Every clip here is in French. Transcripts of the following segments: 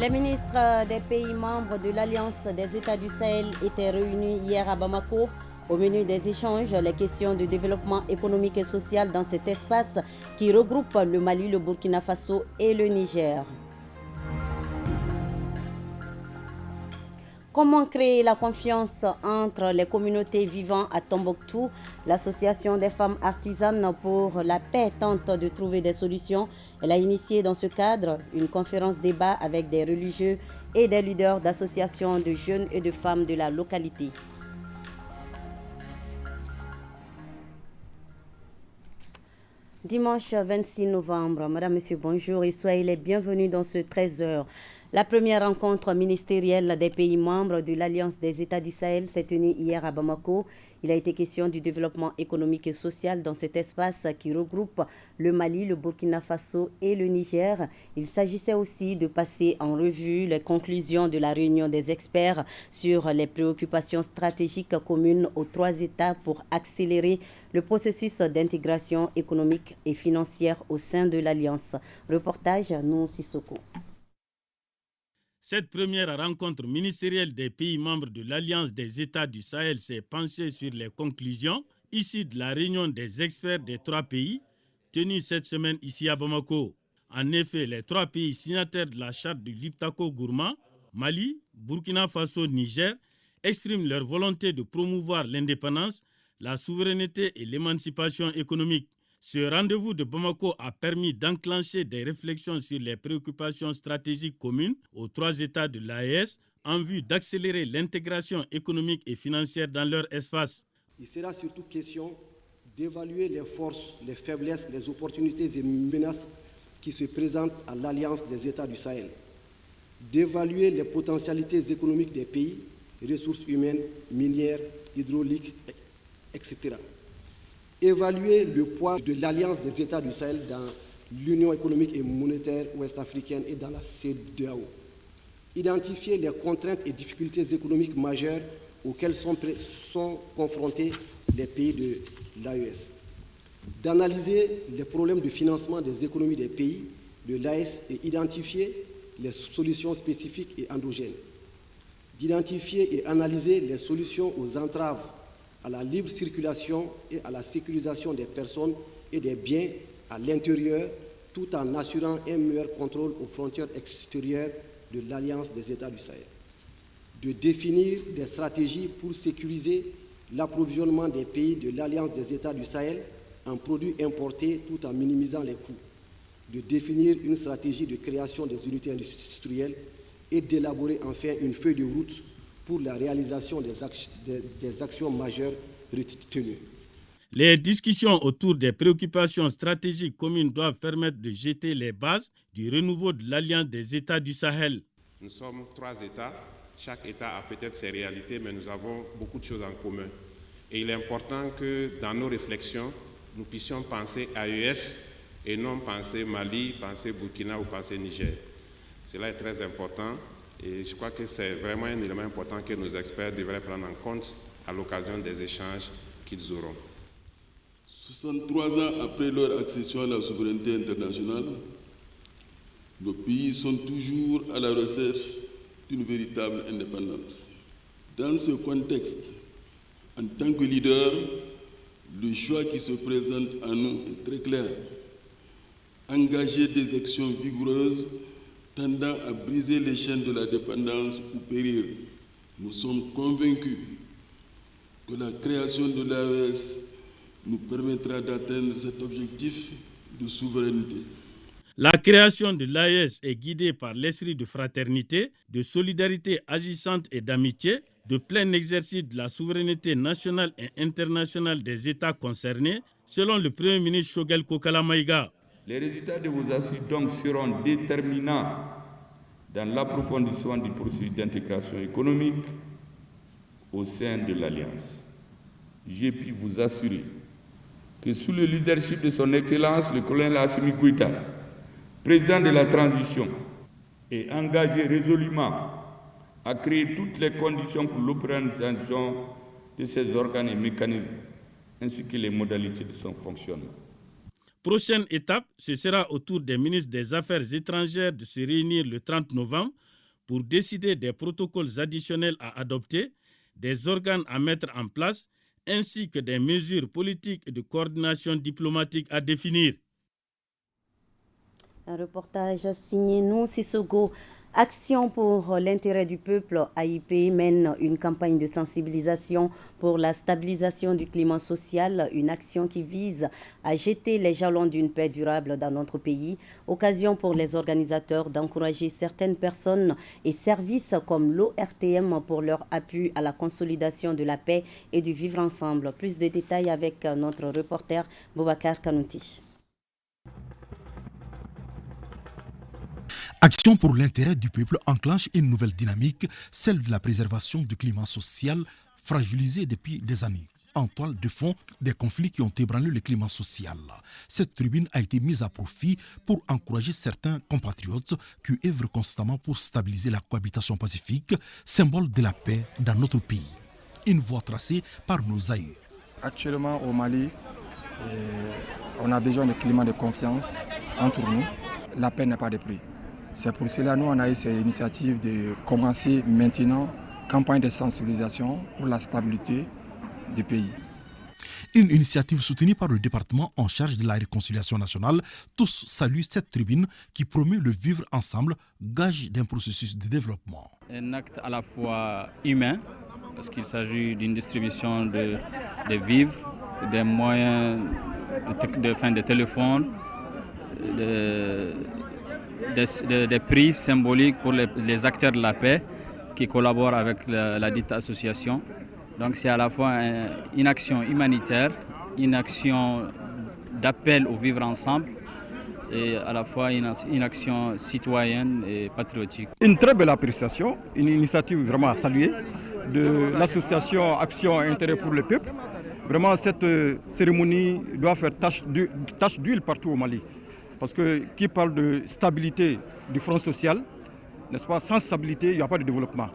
Les ministres des pays membres de l'Alliance des États du Sahel étaient réunis hier à Bamako. Au menu des échanges, les questions de développement économique et social dans cet espace qui regroupe le Mali, le Burkina Faso et le Niger. Comment créer la confiance entre les communautés vivant à Tombouctou? L'association des femmes artisanes pour la paix tente de trouver des solutions. Elle a initié dans ce cadre une conférence débat avec des religieux et des leaders d'associations de jeunes et de femmes de la localité. Dimanche 26 novembre, Madame, Monsieur, bonjour et soyez les bienvenus dans ce 13h. La première rencontre ministérielle des pays membres de l'Alliance des États du Sahel s'est tenue hier à Bamako. Il a été question du développement économique et social dans cet espace qui regroupe le Mali, le Burkina Faso et le Niger. Il s'agissait aussi de passer en revue les conclusions de la réunion des experts sur les préoccupations stratégiques communes aux trois États pour accélérer le processus d'intégration économique et financière au sein de l'Alliance. Reportage Nou Sissoko. Cette première rencontre ministérielle des pays membres de l'Alliance des États du Sahel s'est penchée sur les conclusions issues de la réunion des experts des trois pays tenue cette semaine ici à Bamako. En effet, les trois pays signataires de la charte du Liptako Gourma, Mali, Burkina Faso, Niger, expriment leur volonté de promouvoir l'indépendance, la souveraineté et l'émancipation économique. Ce rendez-vous de Bamako a permis d'enclencher des réflexions sur les préoccupations stratégiques communes aux trois États de l'AES en vue d'accélérer l'intégration économique et financière dans leur espace. Il sera surtout question d'évaluer les forces, les faiblesses, les opportunités et menaces qui se présentent à l'Alliance des États du Sahel, d'évaluer les potentialités économiques des pays, ressources humaines, minières, hydrauliques, etc. Évaluer le poids de l'Alliance des États du Sahel dans l'Union économique et monétaire ouest-africaine et dans la CEDEAO. Identifier les contraintes et difficultés économiques majeures auxquelles sont confrontés les pays de l'AES. D'analyser les problèmes de financement des économies des pays de l'AES et identifier les solutions spécifiques et endogènes. D'identifier et analyser les solutions aux entraves à la libre circulation et à la sécurisation des personnes et des biens à l'intérieur, tout en assurant un meilleur contrôle aux frontières extérieures de l'Alliance des États du Sahel. De définir des stratégies pour sécuriser l'approvisionnement des pays de l'Alliance des États du Sahel en produits importés tout en minimisant les coûts. De définir une stratégie de création des unités industrielles et d'élaborer enfin une feuille de route pour la réalisation des actions majeures retenues. Les discussions autour des préoccupations stratégiques communes doivent permettre de jeter les bases du renouveau de l'Alliance des États du Sahel. Nous sommes trois États, chaque État a peut-être ses réalités, mais nous avons beaucoup de choses en commun. Et il est important que dans nos réflexions, nous puissions penser AES et non penser Mali, penser Burkina ou penser Niger. Cela est très important. Et je crois que c'est vraiment un élément important que nos experts devraient prendre en compte à l'occasion des échanges qu'ils auront. 63 ans après leur accession à la souveraineté internationale, nos pays sont toujours à la recherche d'une véritable indépendance. Dans ce contexte, en tant que leader, le choix qui se présente à nous est très clair. Engager des actions vigoureuses tendant à briser les chaînes de la dépendance ou périr. Nous sommes convaincus que la création de l'AES nous permettra d'atteindre cet objectif de souveraineté. La création de l'AES est guidée par l'esprit de fraternité, de solidarité agissante et d'amitié, de plein exercice de la souveraineté nationale et internationale des États concernés, selon le Premier ministre Choguel Kokala Maïga. Les résultats de vos assises donc seront déterminants dans l'approfondissement du processus d'intégration économique au sein de l'Alliance. J'ai pu vous assurer que sous le leadership de son Excellence, le colonel Assimi Goïta, président de la transition, est engagé résolument à créer toutes les conditions pour l'opérationnalisation de ces organes et mécanismes, ainsi que les modalités de son fonctionnement. Prochaine étape, ce sera au tour des ministres des Affaires étrangères de se réunir le 30 novembre pour décider des protocoles additionnels à adopter, des organes à mettre en place, ainsi que des mesures politiques et de coordination diplomatique à définir. Un reportage signé Nou Sissoko. Action pour l'intérêt du peuple, AIP mène une campagne de sensibilisation pour la stabilisation du climat social, une action qui vise à jeter les jalons d'une paix durable dans notre pays. Occasion pour les organisateurs d'encourager certaines personnes et services comme l'ORTM pour leur appui à la consolidation de la paix et du vivre ensemble. Plus de détails avec notre reporter Boubacar Kanouti. Action pour l'intérêt du peuple enclenche une nouvelle dynamique, celle de la préservation du climat social fragilisé depuis des années. En toile de fond, des conflits qui ont ébranlé le climat social. Cette tribune a été mise à profit pour encourager certains compatriotes qui œuvrent constamment pour stabiliser la cohabitation pacifique, symbole de la paix dans notre pays. Une voie tracée par nos aïeux. Actuellement au Mali, on a besoin de climat de confiance entre nous. La paix n'a pas de prix. C'est pour cela que nous on a eu cette initiative de commencer maintenant campagne de sensibilisation pour la stabilité du pays. Une initiative soutenue par le département en charge de la réconciliation nationale. Tous saluent cette tribune qui promeut le vivre ensemble, gage d'un processus de développement. Un acte à la fois humain, parce qu'il s'agit d'une distribution de vivres, des moyens de téléphone, des prix symboliques pour les acteurs de la paix qui collaborent avec la dite association. Donc c'est à la fois une action humanitaire, une action d'appel au vivre ensemble et à la fois une action citoyenne et patriotique. Une très belle appréciation, une initiative vraiment à saluer de l'association Action Intérêt pour le peuple. Vraiment cette cérémonie doit faire tache d'huile partout au Mali. Parce que qui parle de stabilité du front social, n'est-ce pas, sans stabilité, il n'y a pas de développement.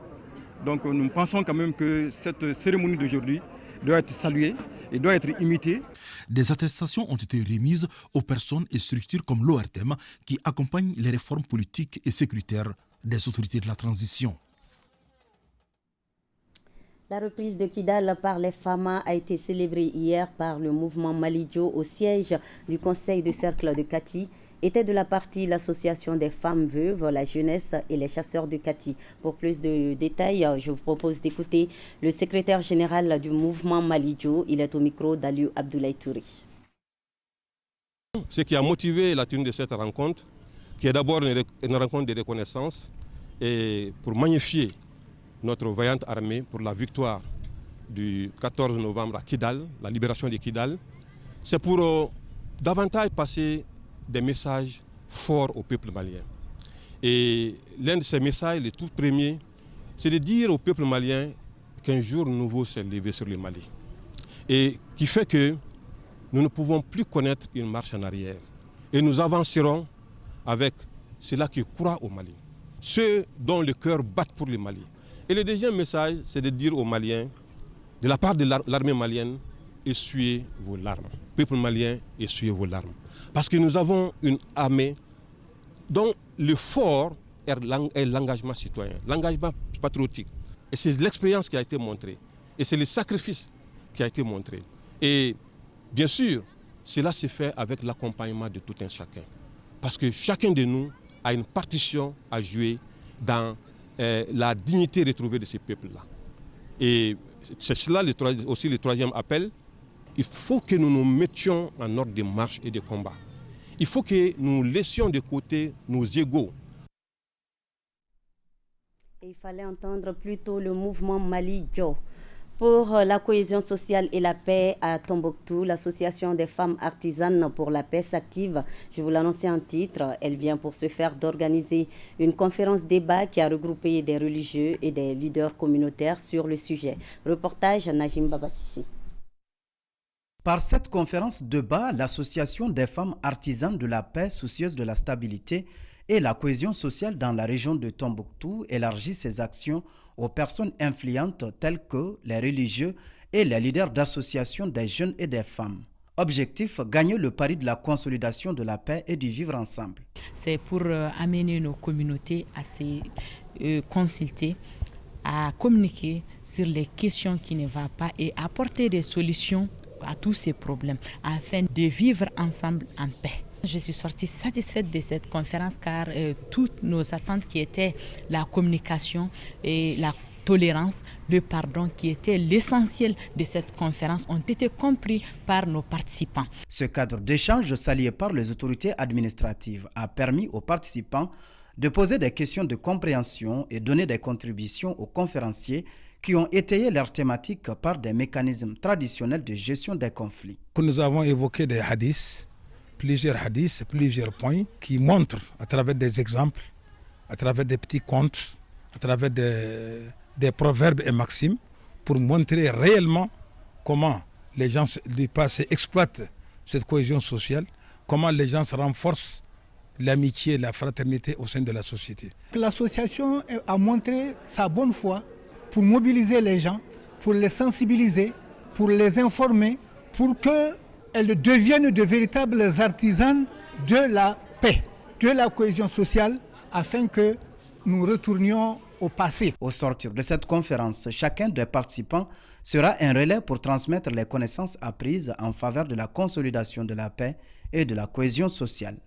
Donc nous pensons quand même que cette cérémonie d'aujourd'hui doit être saluée et doit être imitée. Des attestations ont été remises aux personnes et structures comme l'ORTM qui accompagnent les réformes politiques et sécuritaires des autorités de la transition. La reprise de Kidal par les FAMA a été célébrée hier par le mouvement Malidio au siège du conseil de cercle de Kati. Était de la partie l'association des femmes veuves, la jeunesse et les chasseurs de Kati. Pour plus de détails, je vous propose d'écouter le secrétaire général du mouvement Malidio. Il est au micro d'Aliou Abdoulaye Touri. Ce qui a motivé la tenue de cette rencontre, qui est d'abord une rencontre de reconnaissance et pour magnifier notre vaillante armée pour la victoire du 14 novembre à Kidal, la libération de Kidal, c'est pour davantage passer des messages forts au peuple malien. Et l'un de ces messages, le tout premier, c'est de dire au peuple malien qu'un jour nouveau s'est levé sur le Mali. Et qui fait que nous ne pouvons plus connaître une marche en arrière. Et nous avancerons avec ceux-là qui croient au Mali, ceux dont le cœur bat pour le Mali. Et le deuxième message, c'est de dire aux Maliens, de la part de l'armée malienne, essuyez vos larmes. Peuple malien, essuyez vos larmes. Parce que nous avons une armée dont le fort est l'engagement citoyen, l'engagement patriotique. Et c'est l'expérience qui a été montrée. Et c'est le sacrifice qui a été montré. Et bien sûr, cela se fait avec l'accompagnement de tout un chacun. Parce que chacun de nous a une partition à jouer dans la dignité retrouvée de ces peuples-là. Et c'est cela aussi le troisième appel. Il faut que nous nous mettions en ordre de marche et de combat. Il faut que nous laissions de côté nos égos. Il fallait entendre plutôt le mouvement Malidio. Pour la cohésion sociale et la paix à Tombouctou, l'association des femmes artisanes pour la paix s'active. Je vous l'annonçais en titre. Elle vient pour ce faire d'organiser une conférence débat qui a regroupé des religieux et des leaders communautaires sur le sujet. Reportage Najim Babassissi. Par cette conférence débat, l'association des femmes artisanes de la paix soucieuse de la stabilité et la cohésion sociale dans la région de Tombouctou élargit ses actions aux personnes influentes telles que les religieux et les leaders d'associations des jeunes et des femmes. Objectif, gagner le pari de la consolidation de la paix et du vivre ensemble. C'est pour amener nos communautés à se consulter, à communiquer sur les questions qui ne vont pas et apporter des solutions à tous ces problèmes afin de vivre ensemble en paix. Je suis sortie satisfaite de cette conférence car toutes nos attentes qui étaient la communication et la tolérance, le pardon qui était l'essentiel de cette conférence ont été compris par nos participants. Ce cadre d'échange salué par les autorités administratives a permis aux participants de poser des questions de compréhension et donner des contributions aux conférenciers qui ont étayé leurs thématiques par des mécanismes traditionnels de gestion des conflits. Nous avons évoqué des hadiths, plusieurs points qui montrent à travers des exemples, à travers des petits contes, à travers des proverbes et maximes pour montrer réellement comment les gens du passé exploitent cette cohésion sociale, comment les gens se renforcent l'amitié et la fraternité au sein de la société. L'association a montré sa bonne foi pour mobiliser les gens, pour les sensibiliser, pour les informer, pour qu'elles deviennent de véritables artisans de la paix, de la cohésion sociale, afin que nous retournions au passé. Au sortir de cette conférence, chacun des participants sera un relais pour transmettre les connaissances apprises en faveur de la consolidation de la paix et de la cohésion sociale.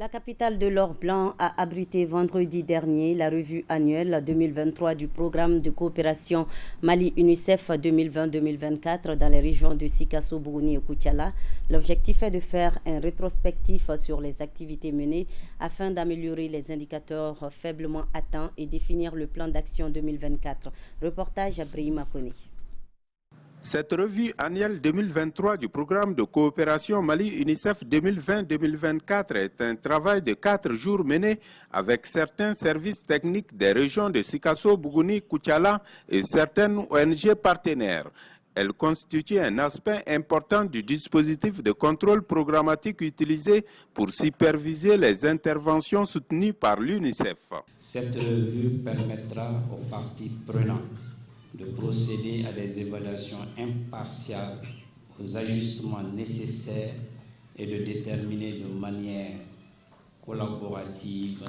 La capitale de l'or blanc a abrité vendredi dernier la revue annuelle 2023 du programme de coopération Mali-UNICEF 2020-2024 dans les régions de Sikasso, Bougouni et Koutiala. L'objectif est de faire un rétrospectif sur les activités menées afin d'améliorer les indicateurs faiblement atteints et définir le plan d'action 2024. Reportage à Brahima Kone. Cette revue annuelle 2023 du programme de coopération Mali-UNICEF 2020-2024 est un travail de 4 jours mené avec certains services techniques des régions de Sikasso, Bougouni, Koutiala et certaines ONG partenaires. Elle constitue un aspect important du dispositif de contrôle programmatique utilisé pour superviser les interventions soutenues par l'UNICEF. Cette revue permettra aux parties prenantes de procéder à des évaluations impartiales, aux ajustements nécessaires et de déterminer de manière collaborative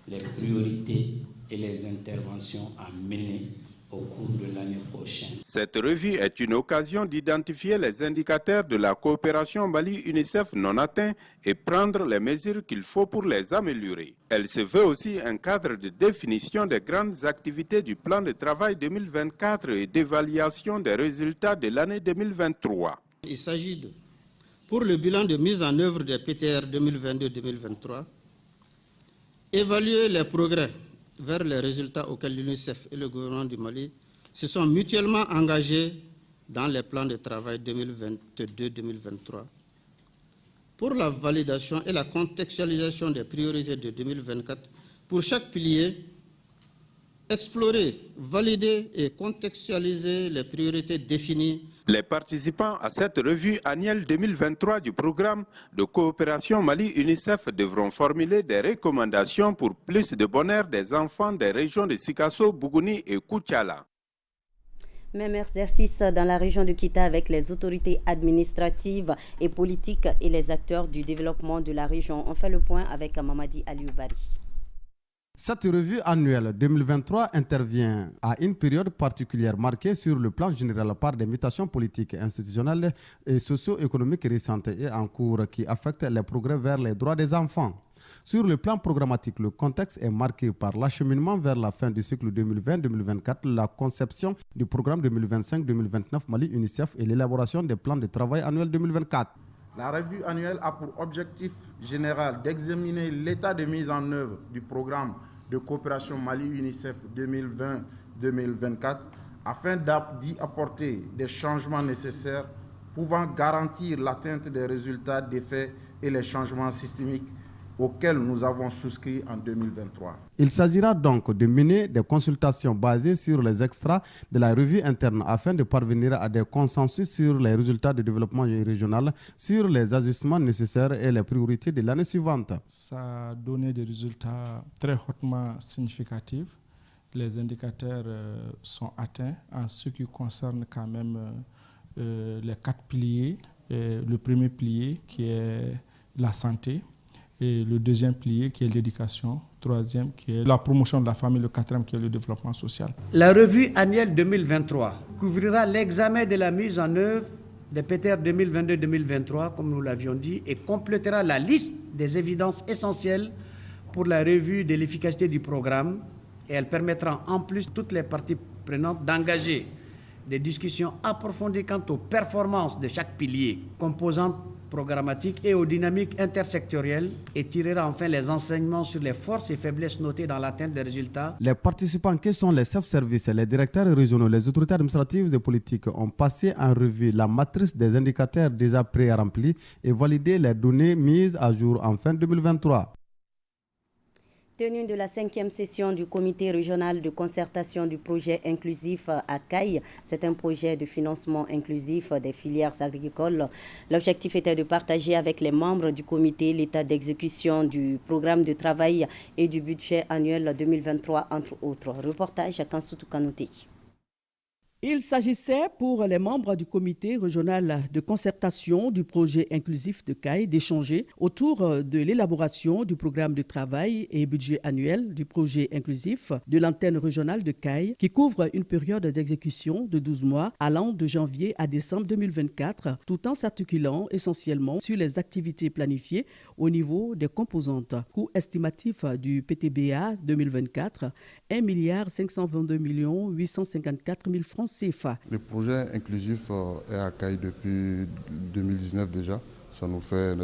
les priorités et les interventions à mener au cours de l'année prochaine. Cette revue est une occasion d'identifier les indicateurs de la coopération Mali-UNICEF non atteints et prendre les mesures qu'il faut pour les améliorer. Elle se veut aussi un cadre de définition des grandes activités du plan de travail 2024 et d'évaluation des résultats de l'année 2023. Il s'agit pour le bilan de mise en œuvre des PTR 2022-2023, évaluer les progrès vers les résultats auxquels l'UNICEF et le gouvernement du Mali se sont mutuellement engagés dans les plans de travail 2022-2023. Pour la validation et la contextualisation des priorités de 2024, pour chaque pilier, explorer, valider et contextualiser les priorités définies. Les participants à cette revue annuelle 2023 du programme de coopération Mali-UNICEF devront formuler des recommandations pour plus de bonheur des enfants des régions de Sikasso, Bougouni et Koutiala. Même exercice dans la région de Kita avec les autorités administratives et politiques et les acteurs du développement de la région. On fait le point avec Mamadi Alioubari. Cette revue annuelle 2023 intervient à une période particulière marquée sur le plan général par des mutations politiques, institutionnelles et socio-économiques récentes et en cours qui affectent les progrès vers les droits des enfants. Sur le plan programmatique, le contexte est marqué par l'acheminement vers la fin du cycle 2020-2024, la conception du programme 2025-2029 Mali-UNICEF et l'élaboration des plans de travail annuels 2024. La revue annuelle a pour objectif général d'examiner l'état de mise en œuvre du programme de coopération Mali-UNICEF 2020-2024 afin d'y apporter des changements nécessaires pouvant garantir l'atteinte des résultats d'effet et les changements systémiques auxquels nous avons souscrit en 2023. Il s'agira donc de mener des consultations basées sur les extraits de la revue interne afin de parvenir à des consensus sur les résultats du développement régional, sur les ajustements nécessaires et les priorités de l'année suivante. Ça a donné des résultats très hautement significatifs. Les indicateurs sont atteints en ce qui concerne quand même les 4 piliers. Le premier pilier qui est la santé, et le deuxième pilier qui est l'éducation, troisième qui est la promotion de la famille, le quatrième qui est le développement social. La revue annuelle 2023 couvrira l'examen de la mise en œuvre des PTR 2022-2023, comme nous l'avions dit, et complétera la liste des évidences essentielles pour la revue de l'efficacité du programme, et elle permettra en plus toutes les parties prenantes d'engager des discussions approfondies quant aux performances de chaque pilier, composante programmatique et aux dynamiques intersectorielles, et tirera enfin les enseignements sur les forces et faiblesses notées dans l'atteinte des résultats. Les participants, qui sont les chefs-services, les directeurs régionaux, les autorités administratives et politiques, ont passé en revue la matrice des indicateurs déjà pré-remplis et validé les données mises à jour en fin 2023. Tenue de la 5e session du comité régional de concertation du projet inclusif à Caille, c'est un projet de financement inclusif des filières agricoles. L'objectif était de partager avec les membres du comité l'état d'exécution du programme de travail et du budget annuel 2023, entre autres. Reportage à Kansoutou Kanouté. Il s'agissait pour les membres du comité régional de concertation du projet inclusif de Caille d'échanger autour de l'élaboration du programme de travail et budget annuel du projet inclusif de l'antenne régionale de Caille qui couvre une période d'exécution de 12 mois allant de janvier à décembre 2024 tout en s'articulant essentiellement sur les activités planifiées au niveau des composantes. Coût estimatif du PTBA 2024, 1 522 854 000 francs CFA. Le projet inclusif est à Caille depuis 2019 déjà. Ça nous fait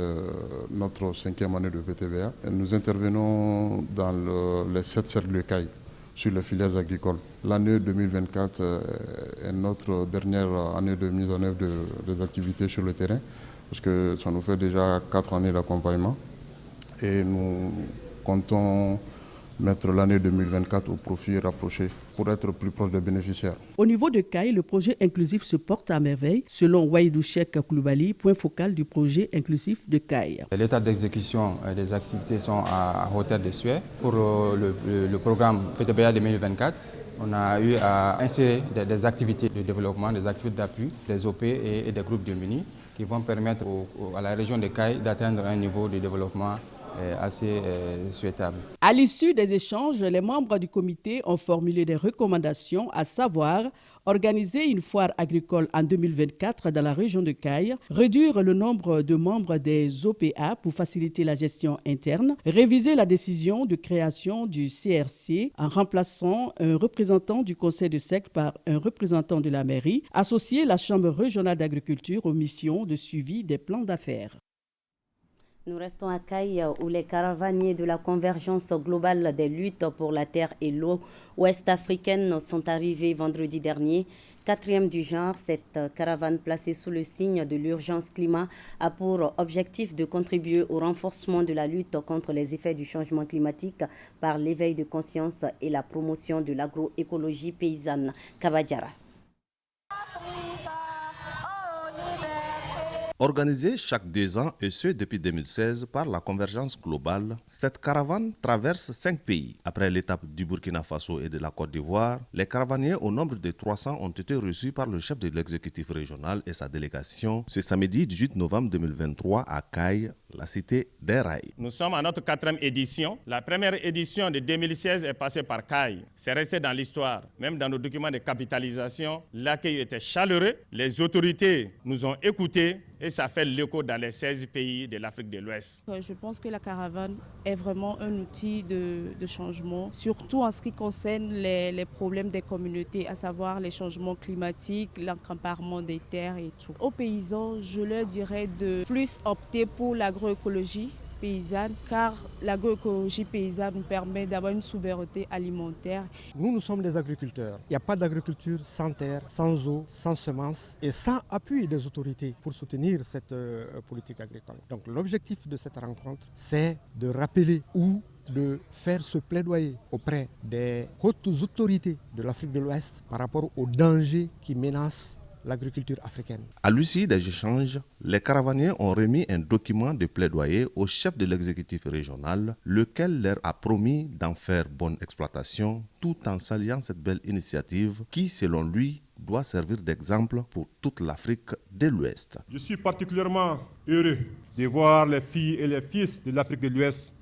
notre 5e année de PTBA. Et nous intervenons dans les 7 cercles de Caille sur les filières agricoles. L'année 2024 est notre dernière année de mise en œuvre des activités sur le terrain, parce que ça nous fait déjà 4 années d'accompagnement. Et nous comptons mettre l'année 2024 au profit rapproché pour être plus proche des bénéficiaires. Au niveau de Caille, le projet inclusif se porte à merveille, selon Waïdou Cheikh Koulibaly, point focal du projet inclusif de Caille. L'état d'exécution des activités sont à hauteur de souhait. Pour le programme PTBA 2024, on a eu à insérer des activités de développement, des activités d'appui, des OP et des groupes de mini qui vont permettre à la région de Caille d'atteindre un niveau de développement assez souhaitable. À l'issue des échanges, les membres du comité ont formulé des recommandations, à savoir organiser une foire agricole en 2024 dans la région de Caille, réduire le nombre de membres des OPA pour faciliter la gestion interne, réviser la décision de création du CRC en remplaçant un représentant du conseil de secte par un représentant de la mairie, associer la Chambre régionale d'agriculture aux missions de suivi des plans d'affaires. Nous restons à Caille où les caravaniers de la convergence globale des luttes pour la terre et l'eau ouest-africaine sont arrivés vendredi dernier. 4e du genre, cette caravane placée sous le signe de l'urgence climat a pour objectif de contribuer au renforcement de la lutte contre les effets du changement climatique par l'éveil de conscience et la promotion de l'agroécologie paysanne. Kabadjara. Organisée chaque 2 ans, et ce depuis 2016 par la Convergence globale, cette caravane traverse 5 pays. Après l'étape du Burkina Faso et de la Côte d'Ivoire, les caravaniers au nombre de 300 ont été reçus par le chef de l'exécutif régional et sa délégation ce samedi 18 novembre 2023 à Caille, la cité des rails. Nous sommes à notre 4e édition. La première édition de 2016 est passée par Caille. C'est resté dans l'histoire. Même dans nos documents de capitalisation, l'accueil était chaleureux. Les autorités nous ont écoutés. Et ça fait l'écho dans les 16 pays de l'Afrique de l'Ouest. Je pense que la caravane est vraiment un outil de changement, surtout en ce qui concerne les problèmes des communautés, à savoir les changements climatiques, l'encamparement des terres et tout. Aux paysans, je leur dirais de plus opter pour l'agroécologie paysanne, car l'agroécologie paysanne nous permet d'avoir une souveraineté alimentaire. Nous sommes des agriculteurs. Il n'y a pas d'agriculture sans terre, sans eau, sans semences et sans appui des autorités pour soutenir cette politique agricole. Donc l'objectif de cette rencontre, c'est de rappeler ou de faire ce plaidoyer auprès des hautes autorités de l'Afrique de l'Ouest par rapport aux dangers qui menacent l'agriculture africaine. À l'issue des échanges, les caravaniers ont remis un document de plaidoyer au chef de l'exécutif régional, lequel leur a promis d'en faire bonne exploitation tout en saluant cette belle initiative qui, selon lui, doit servir d'exemple pour toute l'Afrique de l'Ouest. Je suis particulièrement heureux de voir les filles et les fils de l'Afrique de l'Ouest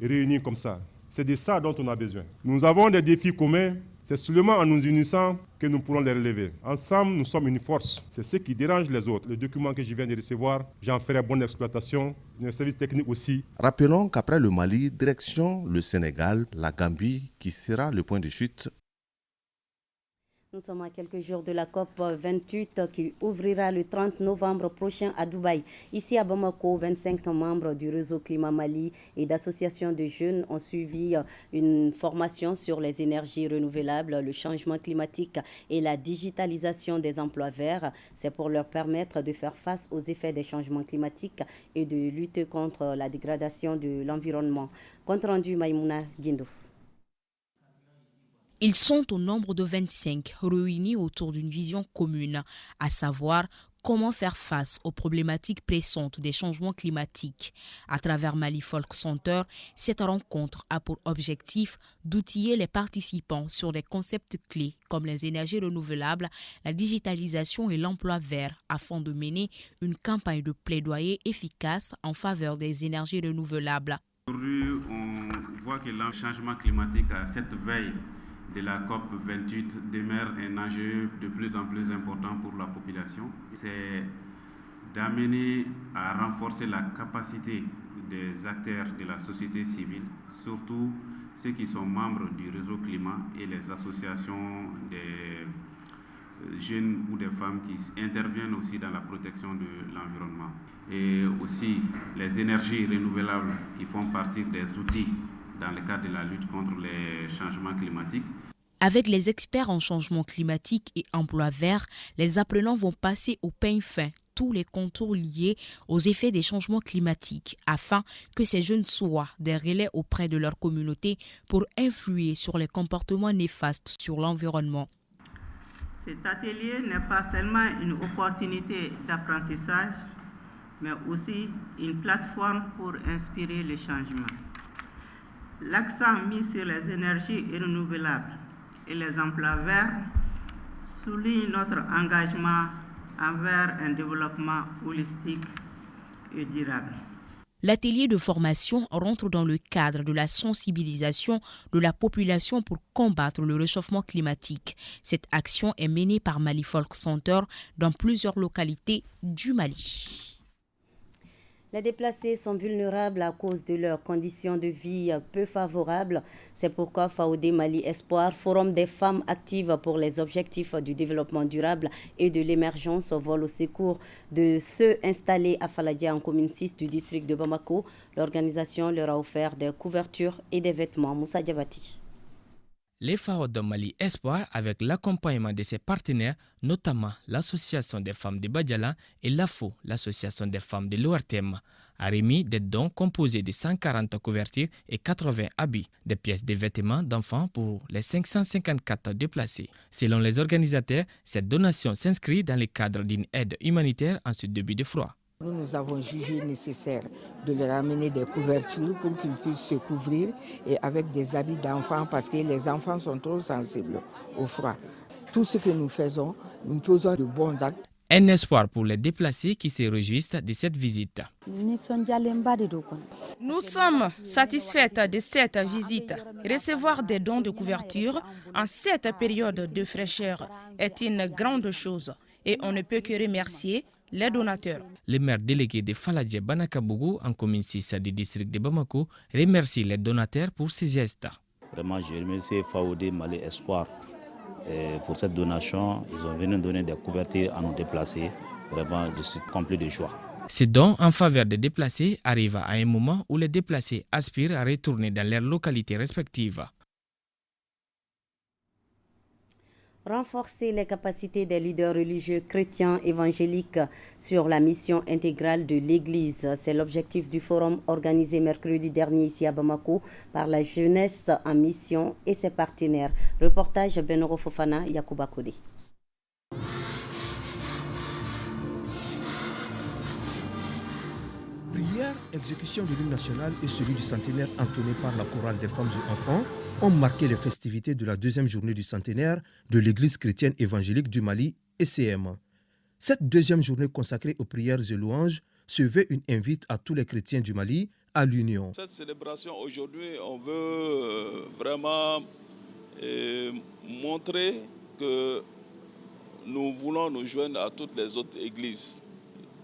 réunis comme ça. C'est de ça dont on a besoin. Nous avons des défis communs. C'est seulement en nous unissant que nous pourrons les relever. Ensemble, nous sommes une force. C'est ce qui dérange les autres. Le document que je viens de recevoir, j'en ferai bonne exploitation. Les services techniques aussi. Rappelons qu'après le Mali, direction le Sénégal, la Gambie, qui sera le point de chute. Nous sommes à quelques jours de la COP 28 qui ouvrira le 30 novembre prochain à Dubaï. Ici à Bamako, 25 membres du réseau Climat Mali et d'associations de jeunes ont suivi une formation sur les énergies renouvelables, le changement climatique et la digitalisation des emplois verts. C'est pour leur permettre de faire face aux effets des changements climatiques et de lutter contre la dégradation de l'environnement. Compte rendu Maïmouna Guindouf. Ils sont au nombre de 25, réunis autour d'une vision commune, à savoir comment faire face aux problématiques pressantes des changements climatiques. À travers Mali Folk Center, cette rencontre a pour objectif d'outiller les participants sur des concepts clés comme les énergies renouvelables, la digitalisation et l'emploi vert, afin de mener une campagne de plaidoyer efficace en faveur des énergies renouvelables. Aujourd'hui, on voit que le changement climatique à cette veille de la COP 28 demeure un enjeu de plus en plus important pour la population. C'est d'amener à renforcer la capacité des acteurs de la société civile, surtout ceux qui sont membres du réseau climat et les associations des jeunes ou des femmes qui interviennent aussi dans la protection de l'environnement. Et aussi les énergies renouvelables qui font partie des outils dans le cadre de la lutte contre les changements climatiques. Avec les experts en changement climatique et emploi vert, les apprenants vont passer au peigne fin tous les contours liés aux effets des changements climatiques afin que ces jeunes soient des relais auprès de leur communauté pour influer sur les comportements néfastes sur l'environnement. Cet atelier n'est pas seulement une opportunité d'apprentissage, mais aussi une plateforme pour inspirer le changement. L'accent mis sur les énergies renouvelables et les emplois verts souligne notre engagement envers un développement holistique et durable. L'atelier de formation rentre dans le cadre de la sensibilisation de la population pour combattre le réchauffement climatique. Cette action est menée par Mali Folk Center dans plusieurs localités du Mali. Les déplacés sont vulnérables à cause de leurs conditions de vie peu favorables. C'est pourquoi FAOD Mali Espoir, Forum des femmes actives pour les objectifs du développement durable et de l'émergence, vole au secours de ceux installés à Faladia en commune 6 du district de Bamako. L'organisation leur a offert des couvertures et des vêtements. Moussa Diabati. Les FAOD Mali Espoir, avec l'accompagnement de ses partenaires, notamment l'Association des femmes de Badjala et l'AFO, l'Association des femmes de l'ORTM, a remis des dons composés de 140 couvertures et 80 habits, des pièces de vêtements d'enfants pour les 554 déplacés. Selon les organisateurs, cette donation s'inscrit dans le cadre d'une aide humanitaire en ce début de froid. Nous avons jugé nécessaire de leur amener des couvertures pour qu'ils puissent se couvrir et avec des habits d'enfants parce que les enfants sont trop sensibles au froid. Tout ce que nous faisons, nous posons de bons actes. Un espoir pour les déplacés qui se réjouissent de cette visite. Nous sommes satisfaites de cette visite. Recevoir des dons de couverture en cette période de fraîcheur est une grande chose et on ne peut que remercier les donateurs. Le maire délégué de Faladje Banakabougou en commune 6 du district de Bamako remercie les donateurs pour ces gestes. Vraiment, je remercie FAOD Mali Espoir pour cette donation. Ils ont venu donner des couvertures à nos déplacés. Vraiment, je suis complet de joie. Ces dons en faveur des déplacés arrivent à un moment où les déplacés aspirent à retourner dans leurs localités respectives. Renforcer les capacités des leaders religieux chrétiens évangéliques sur la mission intégrale de l'Église. C'est l'objectif du forum organisé mercredi dernier ici à Bamako par la jeunesse en mission et ses partenaires. Reportage Benoro Fofana, Yacouba Kodé. Prière, exécution de l'hymne national et celui du centenaire entonné par la chorale des femmes et enfants ont marqué les festivités de la deuxième journée du centenaire de l'Église chrétienne évangélique du Mali, ECM. Cette deuxième journée consacrée aux prières et louanges se veut une invite à tous les chrétiens du Mali à l'union. Cette célébration aujourd'hui, on veut vraiment montrer que nous voulons nous joindre à toutes les autres églises,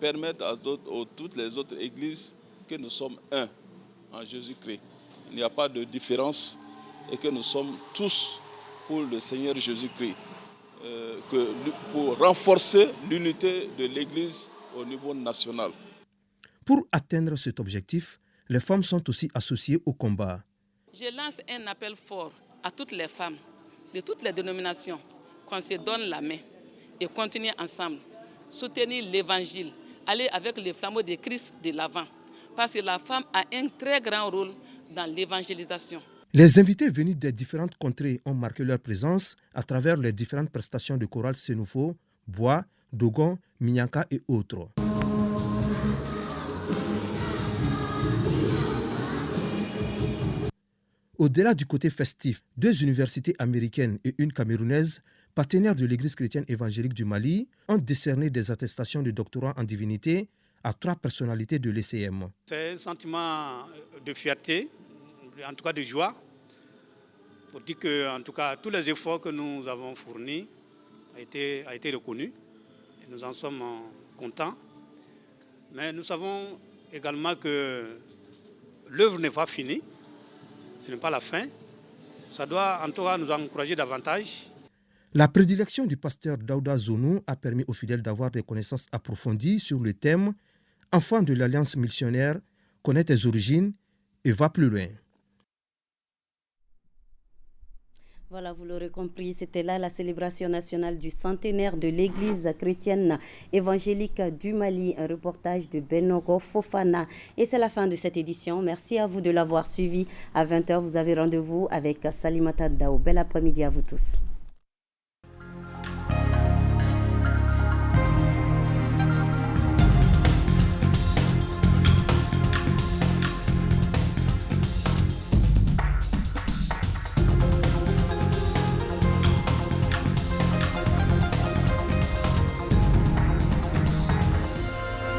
permettre à toutes les autres églises que nous sommes un en Jésus-Christ. Il n'y a pas de différence et que nous sommes tous pour le Seigneur Jésus-Christ, pour renforcer l'unité de l'Église au niveau national. Pour atteindre cet objectif, les femmes sont aussi associées au combat. Je lance un appel fort à toutes les femmes de toutes les dénominations, qu'on se donne la main et continuer ensemble, soutenir l'Évangile, aller avec les flambeaux de Christ de l'avant, parce que la femme a un très grand rôle dans l'évangélisation. Les invités venus des différentes contrées ont marqué leur présence à travers les différentes prestations de chorale Sénoufo, Bois, Dogon, Minyanka et autres. Au-delà du côté festif, 2 universités américaines et une camerounaise, partenaires de l'Église chrétienne évangélique du Mali, ont décerné des attestations de doctorat en divinité à 3 personnalités de l'ECM. C'est un sentiment de fierté, en tout cas de joie, pour dire que en tout cas, tous les efforts que nous avons fournis ont été reconnus et nous en sommes contents. Mais nous savons également que l'œuvre n'est pas finie, ce n'est pas la fin. Ça doit en tout cas nous encourager davantage. La prédilection du pasteur Daouda Zounou a permis aux fidèles d'avoir des connaissances approfondies sur le thème « Enfant de l'Alliance missionnaire, connaît tes origines et va plus loin ». Voilà, vous l'aurez compris, c'était là la célébration nationale du centenaire de l'Église chrétienne évangélique du Mali, un reportage de Benogo Fofana. Et c'est la fin de cette édition. Merci à vous de l'avoir suivi. À 20h, vous avez rendez-vous avec Salimata Dao. Bel après-midi à vous tous.